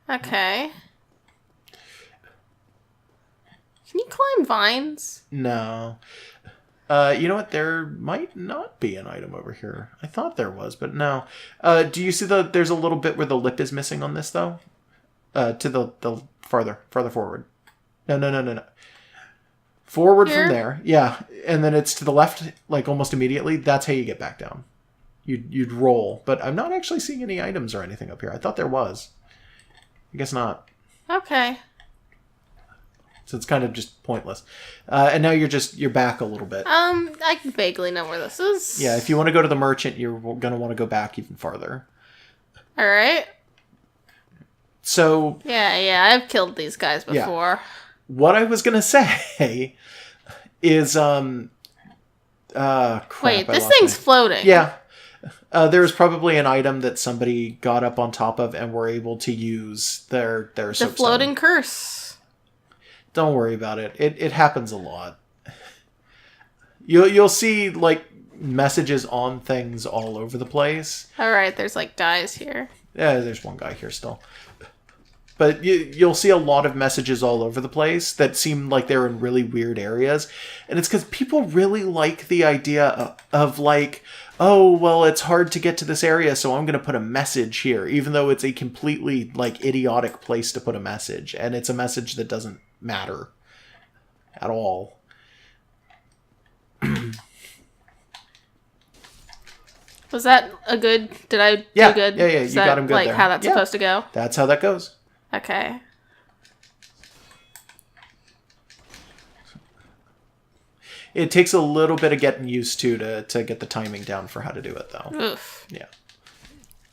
Okay. Can you climb vines? No. You know what? There might not be an item over here. I thought there was, but no. Do you see there's a little bit where the lip is missing on this, though? To the farther forward. No. Forward Here? from there. Yeah. And then it's to the left, like almost immediately. That's how you get back down. You'd roll. But I'm not actually seeing any items or anything up here. I thought there was. I guess not. Okay. So it's kind of just pointless. And now you're back a little bit. I vaguely know where this is. Yeah, if you want to go to the merchant, you're going to want to go back even farther. All right. So... Yeah, I've killed these guys before. Yeah. What I was going to say is... crap, Wait, this thing's floating. Yeah. There was probably an item that somebody got up on top of and were able to use their The soapstone. floating curse. Don't worry about it. It happens a lot. You'll see like messages on things all over the place. All right, there's like guys here. Yeah, there's one guy here still. But you'll see a lot of messages all over the place that seem like they're in really weird areas. And it's because people really like the idea of like, oh, well, it's hard to get to this area, so I'm going to put a message here, even though it's a completely like idiotic place to put a message. And it's a message that doesn't matter at all. Was that a good... Did I do good? Yeah, you got him good like there. how that's supposed to go? That's how that goes. Okay. It takes a little bit of getting used to get the timing down for how to do it, though. Oof. Yeah.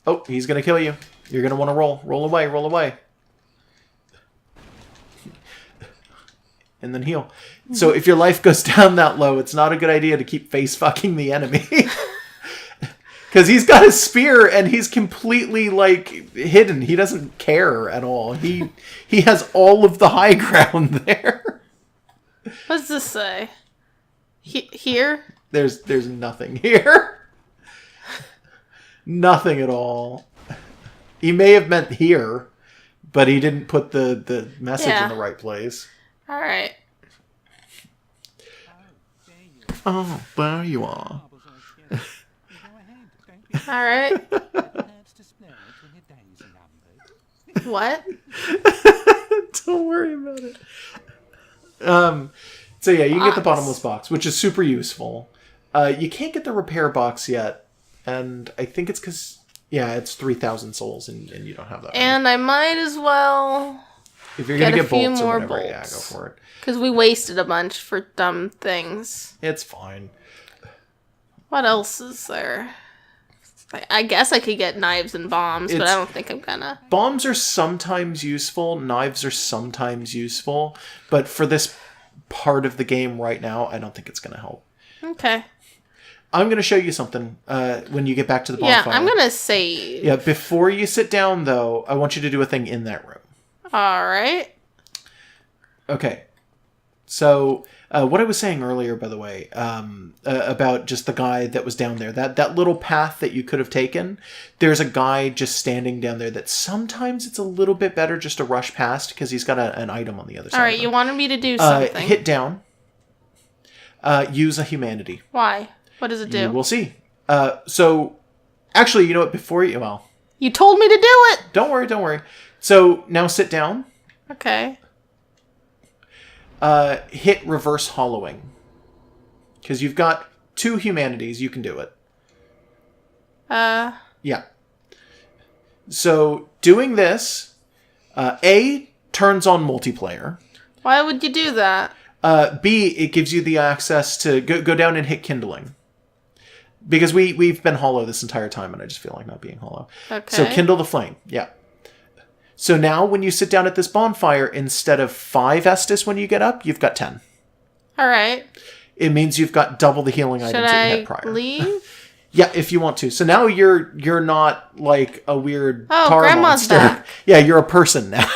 Oh, he's going to kill you. You're going to want to roll. Roll away, roll away. And then heal. So if your life goes down that low, it's not a good idea to keep face-fucking the enemy. Because he's got his spear and he's completely, like, hidden. He doesn't care at all. He has all of the high ground there. What does this say? Here? There's nothing here. Nothing at all. He may have meant here, but he didn't put the message in the right place. All right. Oh, there you are. All right. What? Don't worry about it. So yeah, you can get the bottomless box, which is super useful. You can't get the repair box yet, and I think it's because it's 3,000 souls, and you don't have that. And I might as well. If you're gonna get bolts or more whatever, bolts. yeah, go for it. Because we wasted a bunch for dumb things. It's fine. What else is there? I guess I could get knives and bombs, but I don't think I'm gonna. Bombs are sometimes useful. Knives are sometimes useful. But for this part of the game right now, I don't think it's going to help. Okay. I'm going to show you something when you get back to the bonfire. Yeah, I'm going to save. Yeah, before you sit down, though, I want you to do a thing in that room. All right. Okay. So, what I was saying earlier, by the way, about just the guy that was down there, that little path that you could have taken, there's a guy just standing down there that sometimes it's a little bit better just to rush past because he's got an item on the other side. All right, you wanted me to do something. Hit down. Use a humanity. Why? What does it do? You will see. So, actually, you know what? Before you... Well... You told me to do it! Don't worry. So, now sit down. Okay. Hit reverse hollowing. Because you've got 2 humanities, you can do it. Yeah. So, doing this, A, turns on multiplayer. Why would you do that? B, it gives you the access to go down and hit kindling. Because we've been hollow this entire time, and I just feel like not being hollow. Okay. So, kindle the flame. Yeah. So now, when you sit down at this bonfire, instead of 5 Estus when you get up, you've got 10. All right. It means you've got double the healing items that you had prior. Should I leave? Yeah, if you want to. So now you're not like a weird tar Grandma's monster. back. Yeah, you're a person now.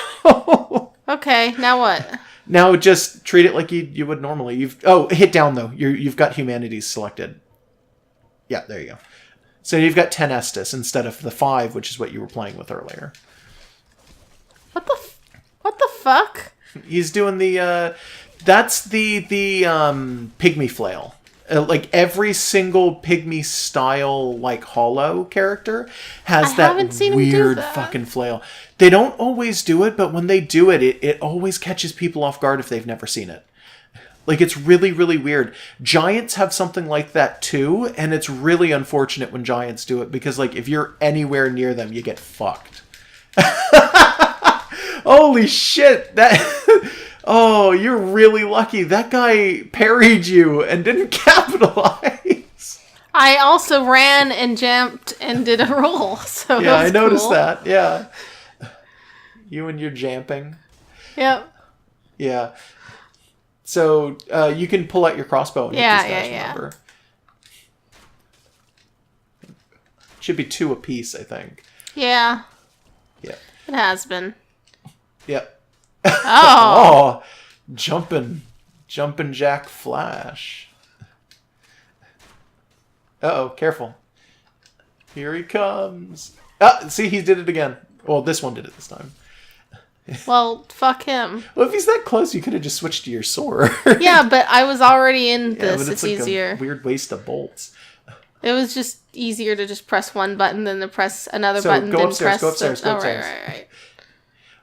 Okay, now what? Now just treat it like you would normally. Hit down though. You've got humanities selected. Yeah, there you go. So you've got 10 Estus instead of the 5, which is what you were playing with earlier. What the fuck? He's doing the, that's the pygmy flail. Like, every single pygmy style, like, hollow character has that weird fucking flail. They don't always do it, but when they do it, it always catches people off guard if they've never seen it. Like, it's really, really weird. Giants have something like that, too, and it's really unfortunate when giants do it, because, like, if you're anywhere near them, you get fucked. Holy shit! Oh, you're really lucky. That guy parried you and didn't capitalize. I also ran and jumped and did a roll. So yeah, I noticed that. Yeah. You and your jamping. Yep. Yeah. So you can pull out your crossbow and hit these guys, remember? Should be 2 apiece, I think. Yeah. Yeah. It has been. Yep. Oh. Jumping Jack Flash. Uh-oh, careful. Here he comes. Ah, see, he did it again. Well, this one did it this time. Well, fuck him. Well, if he's that close, you could have just switched to your sword. Yeah, but I was already in this. But it's like easier. A weird waste of bolts. It was just easier to just press one button than to press another button. Go then upstairs, press go upstairs, go upstairs. Right.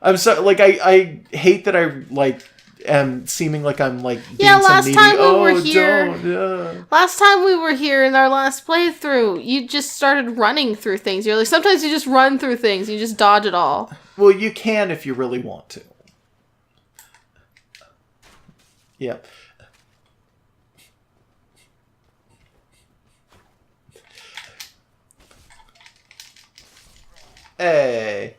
I'm sorry, like, I hate that I, like, am seeming like I'm, like, being last some time needy, we were here. Don't. Last time we were here in our last playthrough, you just started running through things. You're like, sometimes you just run through things. You just dodge it all. Well, you can if you really want to. Yep. Hey.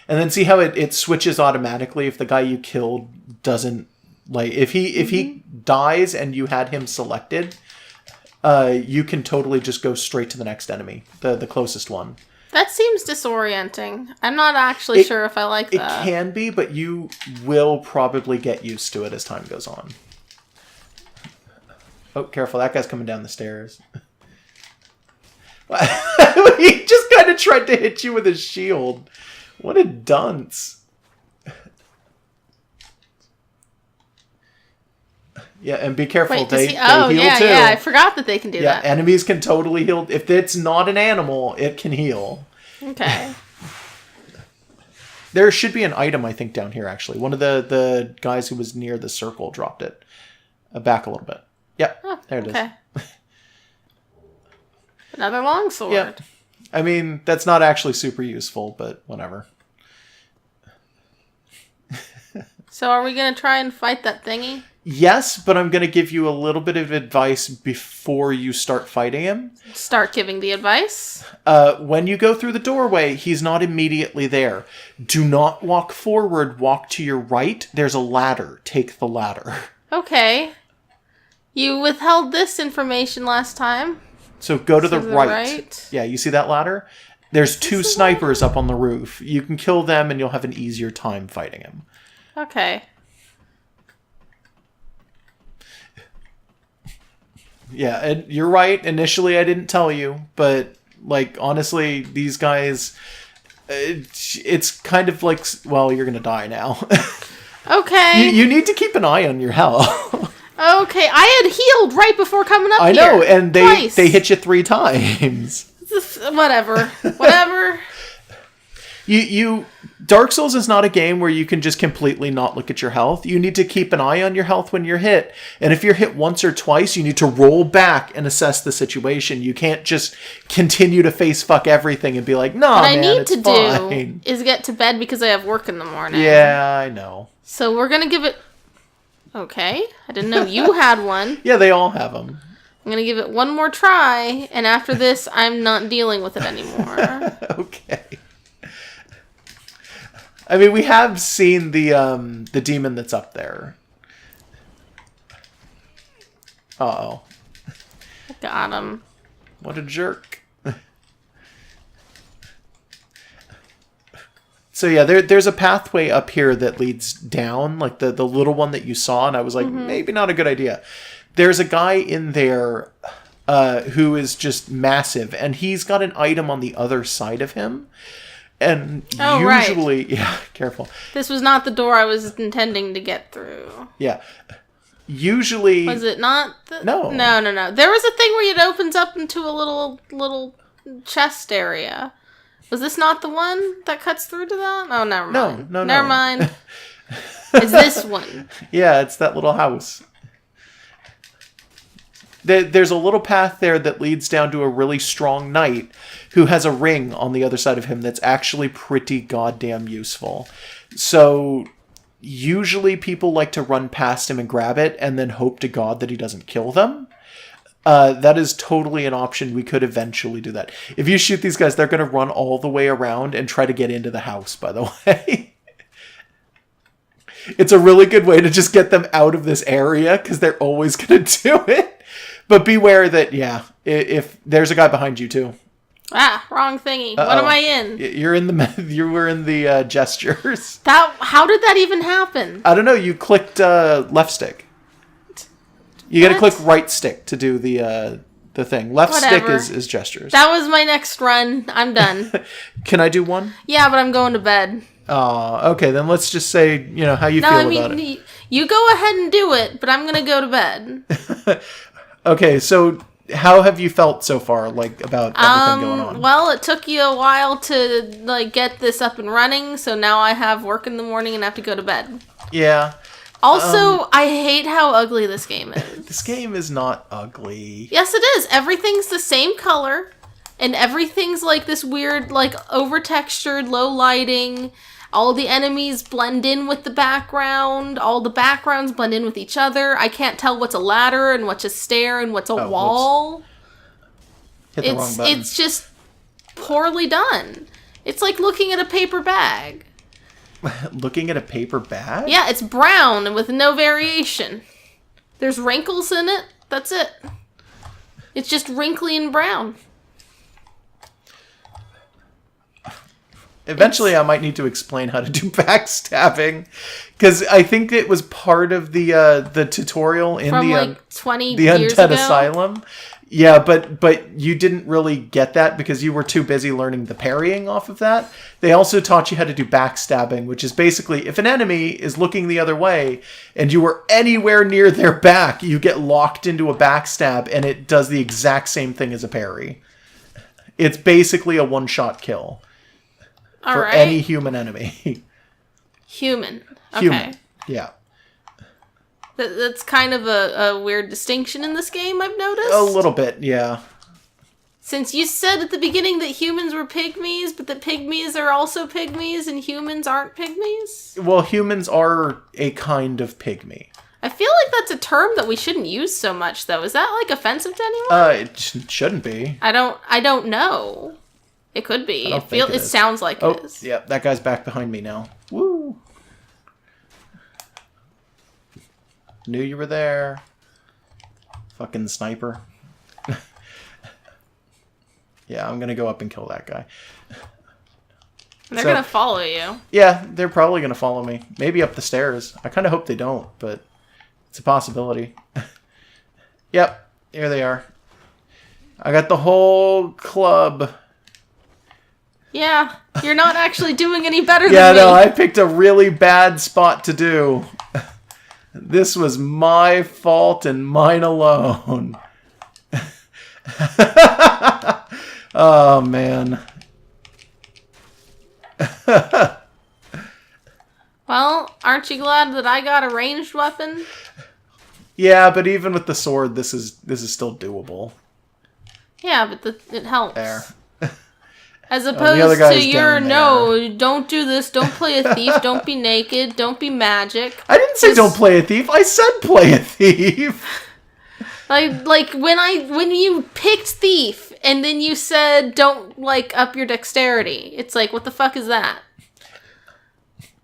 And then see how it switches automatically if the guy you killed doesn't, like, if he dies and you had him selected, you can totally just go straight to the next enemy, the closest one. That seems disorienting. I'm not actually sure if I like that. It can be, but you will probably get used to it as time goes on. Oh, careful. That guy's coming down the stairs. He just kind of tried to hit you with his shield. What a dunce. Yeah, and be careful. Wait, they heal too. Yeah, I forgot that they can do that. Yeah, enemies can totally heal. If it's not an animal, it can heal. Okay. There should be an item, I think, down here, actually. One of the guys who was near the circle dropped it. Back a little bit. Yep, there it is. Another longsword. Yeah. I mean, that's not actually super useful, but whatever. So are we going to try and fight that thingy? Yes, but I'm going to give you a little bit of advice before you start fighting him. Start giving the advice? When you go through the doorway, he's not immediately there. Do not walk forward, walk to your right. There's a ladder. Take the ladder. Okay. You withheld this information last time. So go to the right. Yeah, you see that ladder? There's 2 snipers up on the roof. You can kill them and you'll have an easier time fighting him. Okay. Yeah, and you're right. Initially, I didn't tell you, but, like, honestly, these guys, it's kind of like, well, you're going to die now. Okay. You need to keep an eye on your health. Okay, I had healed right before coming up here. I know, and they hit you 3 times. Whatever. Whatever. You Dark Souls is not a game where you can just completely not look at your health. You need to keep an eye on your health when you're hit. And if you're hit once or twice, you need to roll back and assess the situation. You can't just continue to face fuck everything and be like, nah, man, it's fine. What I need to do is get to bed because I have work in the morning. Yeah, I know. So we're going to give it... Okay. I didn't know you had one. Yeah, they all have them. I'm going to give it one more try, and after this, I'm not dealing with it anymore. Okay. I mean, we have seen the demon that's up there. Uh-oh. Got him. What a jerk. So yeah, there's a pathway up here that leads down, like the little one that you saw, and I was like, maybe not a good idea. There's a guy in there who is just massive, and he's got an item on the other side of him. And right. usually, yeah, careful. This was not the door I was intending to get through. Yeah. Usually... Was it not? No. No. There was a thing where it opens up into a little chest area. Was this not the one that cuts through to that? Oh, never mind. No. Never mind. It's this one. Yeah, it's that little house. There's a little path there that leads down to a really strong knight who has a ring on the other side of him that's actually pretty goddamn useful. So usually people like to run past him and grab it and then hope to God that he doesn't kill them. That is totally an option. We could eventually do that. If you shoot these guys, they're going to run all the way around and try to get into the house, by the way. It's a really good way to just get them out of this area because they're always going to do it. But beware that, yeah, if there's a guy behind you too. Ah, wrong thingy. Uh-oh. What am I in? You were in the gestures. How did that even happen? I don't know. You clicked left stick. You got to click right stick to do the thing. Left Whatever. stick is gestures. That was my next run. I'm done. Can I do one? Yeah, but I'm going to bed. Okay. Then let's just say, how you feel about it. You go ahead and do it, but I'm going to go to bed. Okay, so how have you felt so far, about everything going on? Well, it took you a while to, get this up and running, so now I have work in the morning and have to go to bed. Yeah. Also, I hate how ugly this game is. This game is not ugly. Yes, it is. Everything's the same color, and everything's this weird, over-textured, low lighting. All the enemies blend in with the background. All the backgrounds blend in with each other. I can't tell what's a ladder and what's a stair and what's a wall. Whoops. Hit the wrong button. It's just poorly done. It's like looking at a paper bag. Looking at a paper bag? Yeah, it's brown and with no variation. There's wrinkles in it. That's it. It's just wrinkly and brown. Eventually, I might need to explain how to do backstabbing, because I think it was part of the tutorial in From 20 the years Undead ago? Asylum. Yeah, but you didn't really get that because you were too busy learning the parrying off of that. They also taught you how to do backstabbing, which is basically if an enemy is looking the other way and you were anywhere near their back, you get locked into a backstab and it does the exact same thing as a parry. It's basically a one-shot kill for any human enemy. Human. Okay. Human. Yeah. That's kind of a weird distinction in this game, I've noticed. A little bit, yeah. Since you said at the beginning that humans were pygmies, but that pygmies are also pygmies and humans aren't pygmies? Well, humans are a kind of pygmy. I feel like that's a term that we shouldn't use so much, though. Is that, offensive to anyone? It shouldn't be. I don't know. It could be. It sounds like it is. Yeah, that guy's back behind me now. Woo! Knew you were there. Fucking sniper. Yeah, I'm gonna go up and kill that guy. They're gonna follow you. Yeah, they're probably gonna follow me. Maybe up the stairs. I kind of hope they don't, but it's a possibility. Yep, here they are. I got the whole club. Yeah, you're not actually doing any better than me. Yeah, no, I picked a really bad spot to do. This was my fault and mine alone. Oh, man. Well, aren't you glad that I got a ranged weapon? Yeah, but even with the sword, this is still doable. Yeah, but it helps. There. As the opposed other to guy's your, down no, don't do this, don't play a thief, don't be naked, don't be magic. I didn't say don't play a thief. I said play a thief. Like when you picked thief and then you said don't up your dexterity. It's like, what the fuck is that?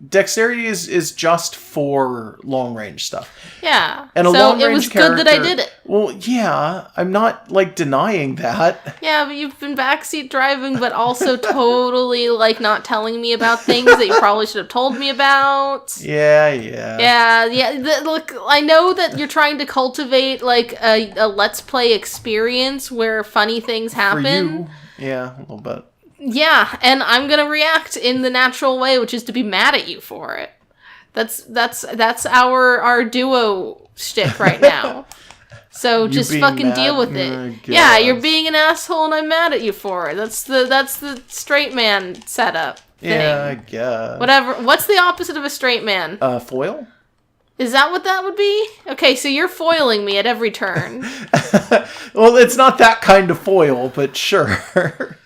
Dexterity is just for long range stuff. Yeah. And so it was good that I did it. Well, yeah, I'm not denying that. Yeah, but you've been backseat driving, but also totally not telling me about things that you probably should have told me about. Yeah. Yeah. Look, I know that you're trying to cultivate a Let's Play experience where funny things happen. For you, yeah, a little bit. Yeah, and I'm gonna react in the natural way, which is to be mad at you for it. That's our duo shtick right now. So just fucking deal with it. Yeah, you're being an asshole, and I'm mad at you for it. That's the straight man setup thing. Yeah, I guess. Whatever. What's the opposite of a straight man? Foil? Is that what that would be? Okay, so you're foiling me at every turn. Well, it's not that kind of foil, but sure.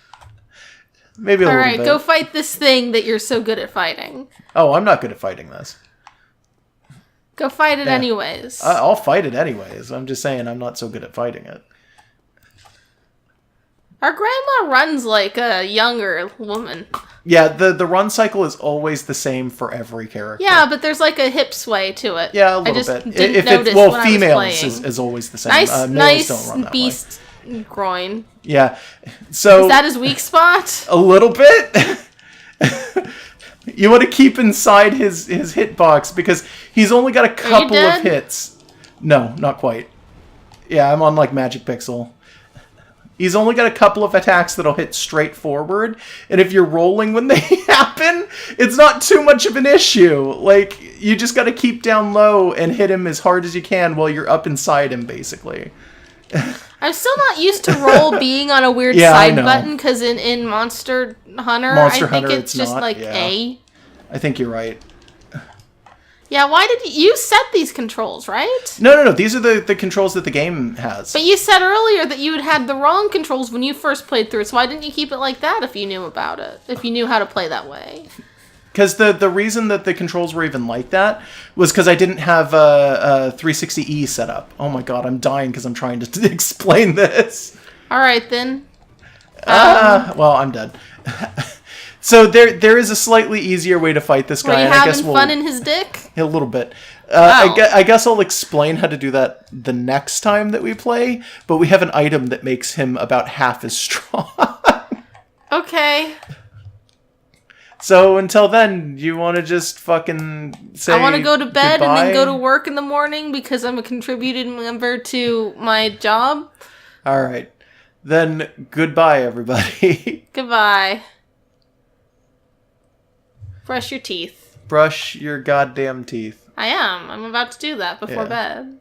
Maybe a little bit. Alright, go fight this thing that you're so good at fighting. Oh, I'm not good at fighting this. Go fight it anyways. I'll fight it anyways. I'm just saying I'm not so good at fighting it. Our grandma runs like a younger woman. Yeah, the run cycle is always the same for every character. Yeah, but there's like a hip sway to it. Yeah, a little I just bit. Didn't if notice it's, well, when females I was playing. is always the same. Nice, Males don't run that beast groin. Yeah. So Is that his weak spot? a little bit. You want to keep inside his hitbox because he's only got a couple of hits. No, not quite. Yeah, I'm on like Magic Pixel. He's only got a couple of attacks that'll hit straight forward, and if you're rolling when they happen, it's not too much of an issue. Like, you just got to keep down low and hit him as hard as you can while you're up inside him, basically. I'm still not used to roll being on a weird side button, because in Monster Hunter, I think it's just not, like A. I think you're right. Yeah, why did you set these controls, right? No. These are the controls that the game has. But you said earlier that you had the wrong controls when you first played through it, so why didn't you keep it like that if you knew about it? If you knew how to play that way? Because the reason that the controls were even like that was because I didn't have a 360E set up. Oh my god, I'm dying because I'm trying to explain this. Alright then. Well, I'm dead. So there is a slightly easier way to fight this guy. Are you having fun in his dick? A little bit. I guess I'll explain how to do that the next time that we play, but we have an item that makes him about half as strong. Okay. So until then, you want to just fucking say I want to go to bed goodbye? and then go to work in the morning because I'm a contributed member to my job. All right. Then goodbye, everybody. Goodbye. Brush your teeth. Brush your goddamn teeth. I am. I'm about to do that before bed.